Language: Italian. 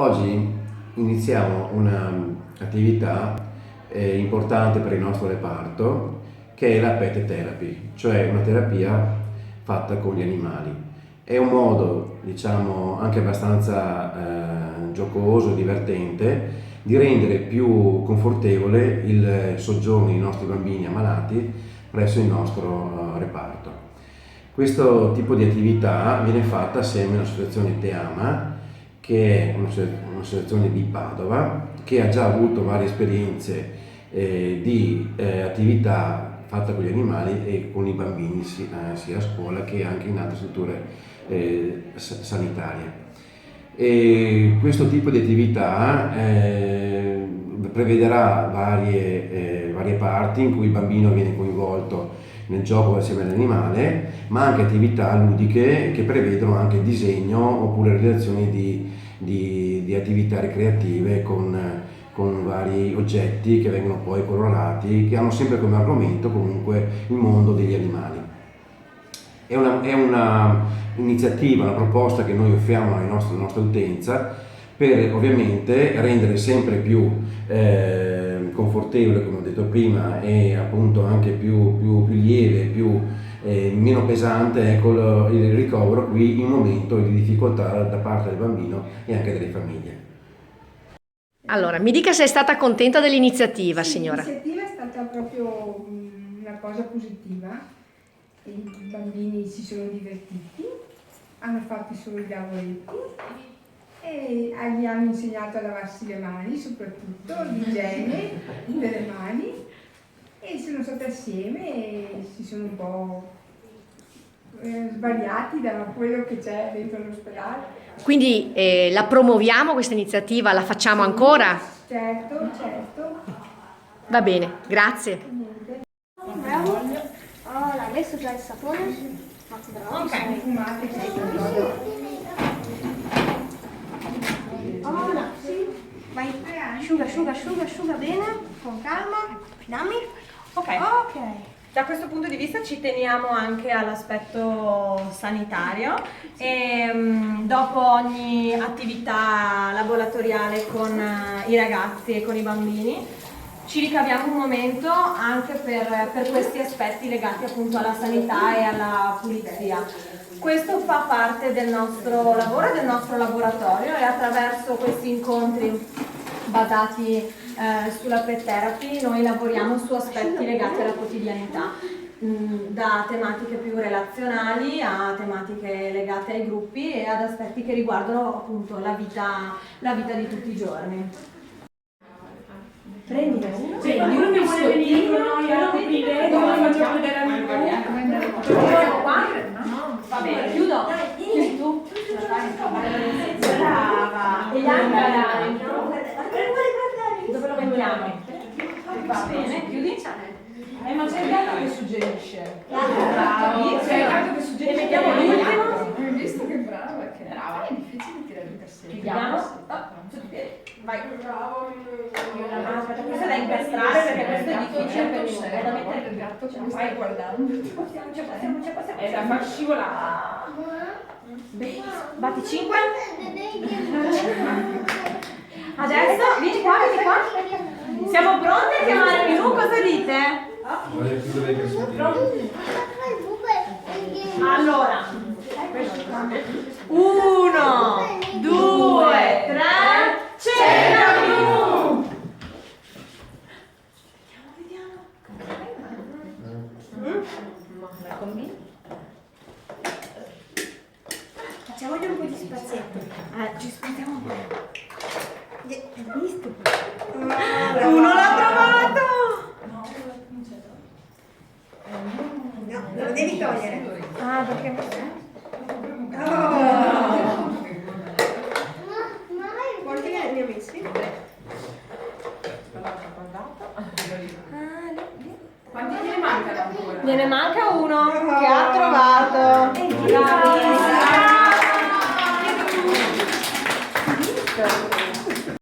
Oggi iniziamo un'attività importante per il nostro reparto, che è la pet therapy, cioè una terapia fatta con gli animali. È un modo, diciamo, anche abbastanza giocoso, divertente, di rendere più confortevole il soggiorno dei nostri bambini ammalati presso il nostro reparto. Questo tipo di attività viene fatta assieme all'associazione Teama, che è un'associazione di Padova, che ha già avuto varie esperienze di attività fatta con gli animali e con i bambini, sia a scuola che anche in altre strutture sanitarie. E questo tipo di attività prevederà varie parti in cui il bambino viene coinvolto nel gioco assieme all'animale, ma anche attività ludiche che prevedono anche disegno oppure realizzazione di attività ricreative con vari oggetti che vengono poi colorati, che hanno sempre come argomento comunque il mondo degli animali. È una iniziativa, una proposta che noi offriamo alla nostra utenza per ovviamente rendere sempre più confortevole, come ho detto prima, e appunto anche più lieve, meno pesante, ecco, il ricovero qui in un momento di difficoltà da parte del bambino e anche delle famiglie. Allora, mi dica se è stata contenta dell'iniziativa, Sì, signora. l'iniziativa è stata proprio una cosa positiva. I bambini si sono divertiti, hanno fatto i suoi lavoretti e gli hanno insegnato a lavarsi le mani, soprattutto l'igiene delle mani, e sono state assieme e si sono un po' svariati da quello che c'è dentro l'ospedale. Quindi la promuoviamo questa iniziativa, la facciamo ancora? Certo, certo. Va bene, grazie. Niente. Oh, l'hai messo già il sapone? Bravo, sei. Fumate, Oh, no, sì. Vai, asciuga bene, con calma. Dammi. Ok, Ok. da questo punto di vista ci teniamo anche all'aspetto sanitario e dopo ogni attività laboratoriale con i ragazzi e con i bambini ci ricaviamo un momento anche per questi aspetti legati appunto alla sanità e alla pulizia. Questo fa parte del nostro lavoro e del nostro laboratorio e attraverso questi incontri basati sulla pet therapy noi lavoriamo su aspetti legati alla quotidianità, da tematiche più relazionali a tematiche legate ai gruppi e ad aspetti che riguardano appunto la vita di tutti i giorni. Prendi uno. Sì, uno che vuole venire con noi a coprire, noi facciamo vedere a noi. Qua? Va bene, chiudo. Chiudi tu. Brava. E gli altri dove lo mettiamo? Va bene, chiudi. Ma c'è il gatto che suggerisce. Bravi. C'è il gatto che suggerisce. E mettiamo l'ultimo. Hai visto che brava? Che brava. È difficile tirare in tastiera. Chiudiamo. Su di piedi. Vai. Bravo. Aspetta, questo è da incastrare perché questo è difficile per me. È da mettere il gatto che mi stai guardando. Possiamo. È da far scivolare. Batti 5. Adesso, vieni qua. Siamo pronti a chiamare Minù? Cosa dite? Allora, 1, 2, 3, cerca Minù! Vediamo. La combina? Facciamogli un po' di spazietto. Ci aspettiamo un po'. Hai visto? Uno l'ha trovato! No, lo devi togliere. Ah, perché? Quanti ne ho messi? Quanti ne mancano ancora? Ne manca uno che ha trovato. Bravissimo.